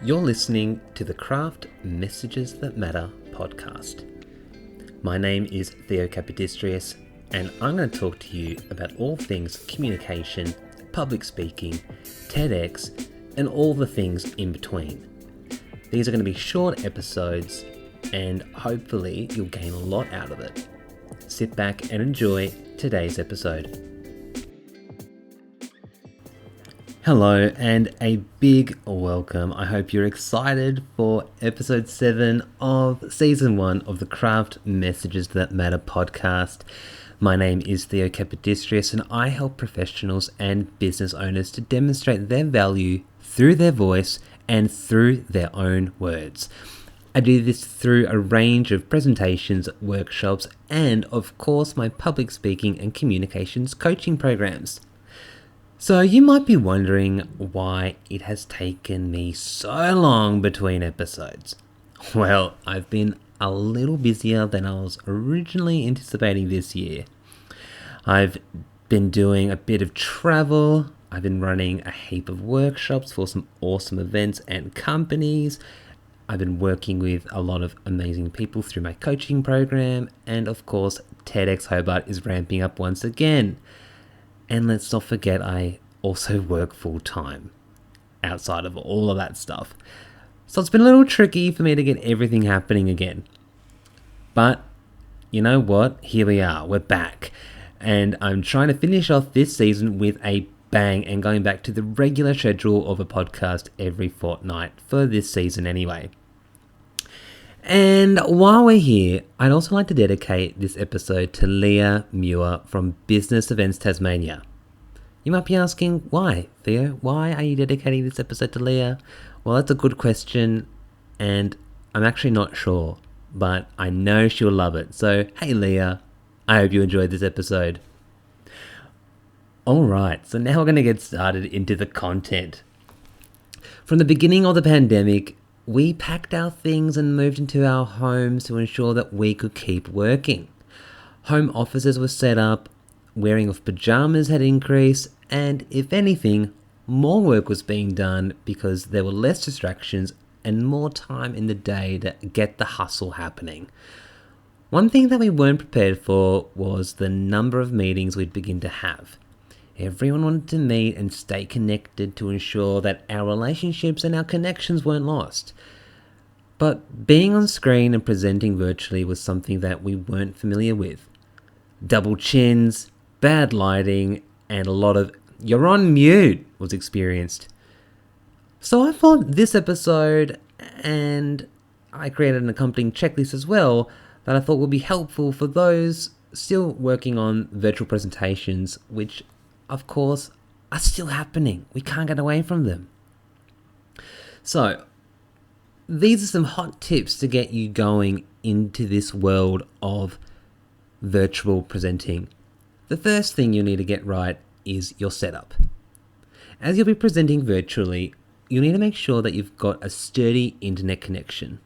You're listening to the Craft Messages That Matter podcast. My name is Theo Capodistrius, and I'm going to talk to you about all things communication, public speaking, TEDx, and all the things in between. These are going to be short episodes, and hopefully you'll gain a lot out of it. Sit back and enjoy today's episode. Hello and a big welcome. I hope you're excited for episode 7 of season 1 of the Craft Messages That Matter podcast. My name is Theo Capodistrius, and I help professionals and business owners to demonstrate their value through their voice and through their own words. I do this through a range of presentations, workshops, and of course my public speaking and communications coaching programs. So you might be wondering why it has taken me so long between episodes. Well, I've been a little busier than I was originally anticipating this year. I've been doing a bit of travel. I've been running a heap of workshops for some awesome events and companies. I've been working with a lot of amazing people through my coaching program. And of course, TEDx Hobart is ramping up once again. And let's not forget, I also work full-time outside of all of that stuff. So it's been a little tricky for me to get everything happening again. But you know what? Here we are. We're back. And I'm trying to finish off this season with a bang and going back to the regular schedule of a podcast every fortnight for this season anyway. And while we're here, I'd also like to dedicate this episode to Leah Muir from Business Events Tasmania. You might be asking, why, Theo? Why are you dedicating this episode to Leah? Well, that's a good question, and I'm actually not sure, but I know she'll love it. So, hey Leah, I hope you enjoyed this episode. Alright, so now we're going to get started into the content. From the beginning of the pandemic, we packed our things and moved into our homes to ensure that we could keep working. Home offices were set up, wearing of pajamas had increased, and if anything, more work was being done because there were less distractions and more time in the day to get the hustle happening. One thing that we weren't prepared for was the number of meetings we'd begin to have. Everyone wanted to meet and stay connected to ensure that our relationships and our connections weren't lost. But being on screen and presenting virtually was something that we weren't familiar with. Double chins, bad lighting, and a lot of "you're on mute" was experienced. So I thought this episode, and I created an accompanying checklist as well, that I thought would be helpful for those still working on virtual presentations, which of course are still happening. We can't get away from them. So these are some hot tips to get you going into this world of virtual presenting. The first thing you need to get right is your setup. As you'll be presenting virtually, you need to make sure that you've got a sturdy internet connection.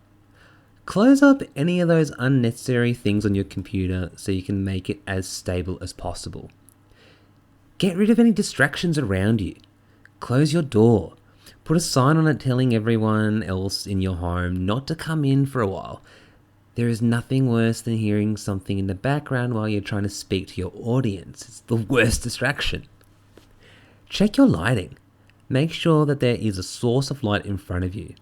Close up any of those unnecessary things on your computer so you can make it as stable as possible. Get rid of any distractions around you. Close your door. Put a sign on it telling everyone else in your home not to come in for a while. There is nothing worse than hearing something in the background while you're trying to speak to your audience. It's the worst distraction. Check your lighting. Make sure that there is a source of light in front of you.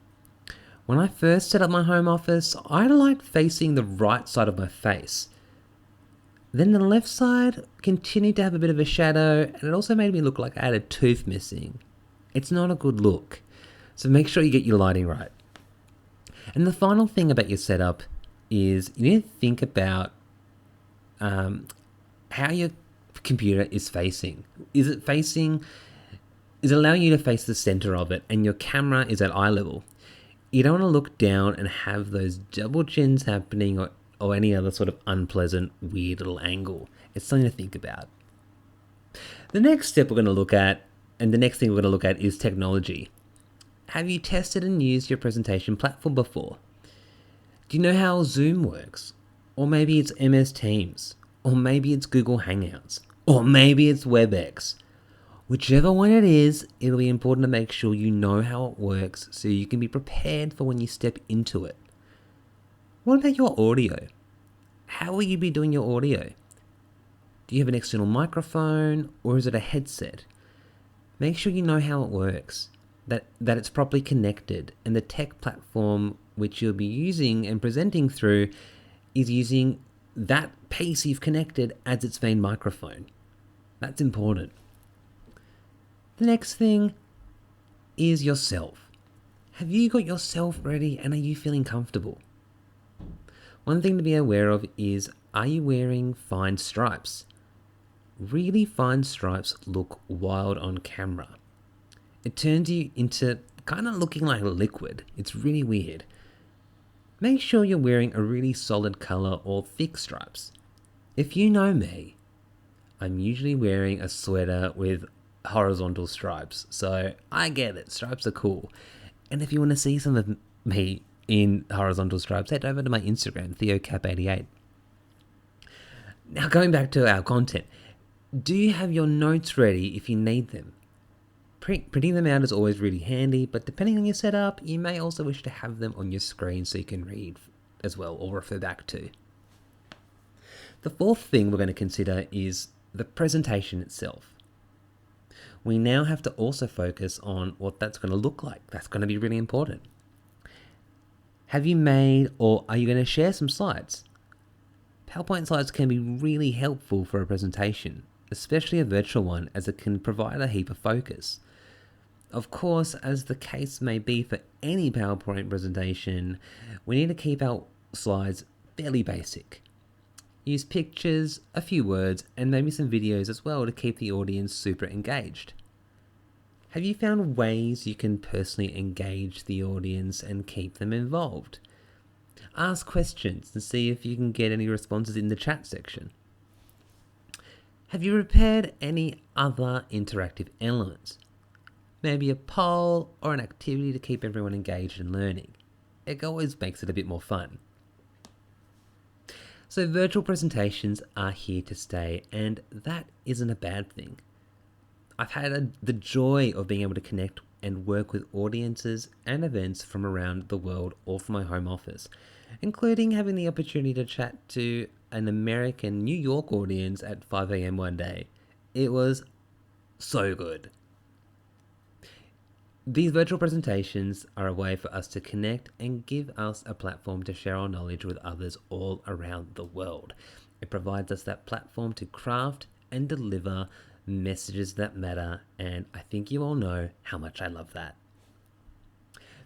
When I first set up my home office, I liked facing the right side of my face. Then the left side continued to have a bit of a shadow, and it also made me look like I had a tooth missing. It's not a good look. So make sure you get your lighting right. And the final thing about your setup is you need to think about how your computer is facing. Is it allowing you to face the center of it, and your camera is at eye level? You don't want to look down and have those double chins happening or any other sort of unpleasant, weird little angle. It's something to think about. The next step we're going to look at, and the next thing we're going to look at, is technology. Have you tested and used your presentation platform before? Do you know how Zoom works? Or maybe it's MS Teams. Or maybe it's Google Hangouts. Or maybe it's WebEx. Whichever one it is, it'll be important to make sure you know how it works so you can be prepared for when you step into it. What about your audio? How will you be doing your audio? Do you have an external microphone or is it a headset? Make sure you know how it works, that it's properly connected, and the tech platform which you'll be using and presenting through is using that piece you've connected as its main microphone. That's important. The next thing is yourself. Have you got yourself ready and are you feeling comfortable? One thing to be aware of is, are you wearing fine stripes? Really fine stripes look wild on camera. It turns you into kind of looking like liquid. It's really weird. Make sure you're wearing a really solid color or thick stripes. If you know me, I'm usually wearing a sweater with horizontal stripes, so I get it. Stripes are cool. And if you want to see some of me in horizontal stripes, head over to my Instagram, TheoCap88. Now going back to our content, do you have your notes ready if you need them? Printing them out is always really handy, but depending on your setup, you may also wish to have them on your screen so you can read as well or refer back to. The fourth thing we're going to consider is the presentation itself. We now have to also focus on what that's going to look like. That's going to be really important. Have you made or are you going to share some slides? PowerPoint slides can be really helpful for a presentation, especially a virtual one, as it can provide a heap of focus. Of course, as the case may be for any PowerPoint presentation, we need to keep our slides fairly basic. Use pictures, a few words, and maybe some videos as well to keep the audience super engaged. Have you found ways you can personally engage the audience and keep them involved? Ask questions and see if you can get any responses in the chat section. Have you prepared any other interactive elements? Maybe a poll or an activity to keep everyone engaged and learning. It always makes it a bit more fun. So virtual presentations are here to stay, and that isn't a bad thing. I've had the joy of being able to connect and work with audiences and events from around the world or from my home office, including having the opportunity to chat to an American New York audience at 5 a.m. one day. It was so good. These virtual presentations are a way for us to connect and give us a platform to share our knowledge with others all around the world. It provides us that platform to craft and deliver messages that matter, and I think you all know how much I love that.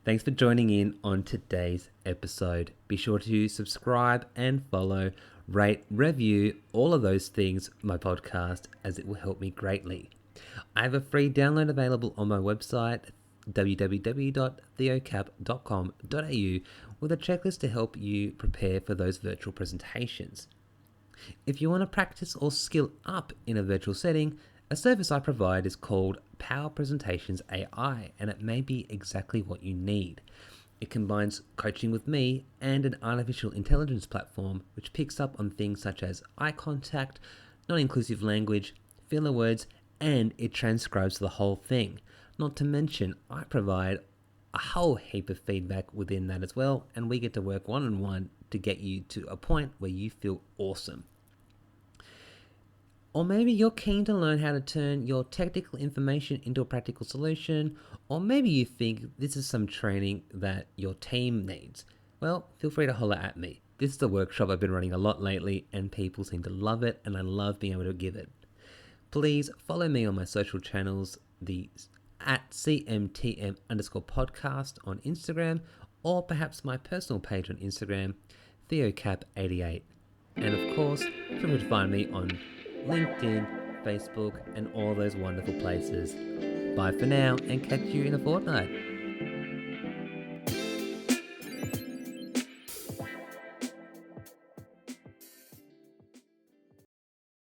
Thanks for joining in on today's episode. Be sure to subscribe and follow, rate, review, all of those things, my podcast, as it will help me greatly. I have a free download available on my website, www.theocap.com.au, with a checklist to help you prepare for those virtual presentations. If you want to practice or skill up in a virtual setting, a service I provide is called Power Presentations AI, and it may be exactly what you need. It combines coaching with me and an artificial intelligence platform which picks up on things such as eye contact, non-inclusive language, filler words, and it transcribes the whole thing. Not to mention, I provide a whole heap of feedback within that as well, and we get to work one-on-one to get you to a point where you feel awesome. Or maybe you're keen to learn how to turn your technical information into a practical solution, or maybe you think this is some training that your team needs. Well, feel free to holler at me. This is a workshop I've been running a lot lately, and people seem to love it, and I love being able to give it. Please follow me on my social channels, at CMTM_podcast on Instagram, or perhaps my personal page on Instagram, TheoCap88. And of course, feel free to find me on LinkedIn, Facebook, and all those wonderful places. Bye for now, and catch you in a fortnight.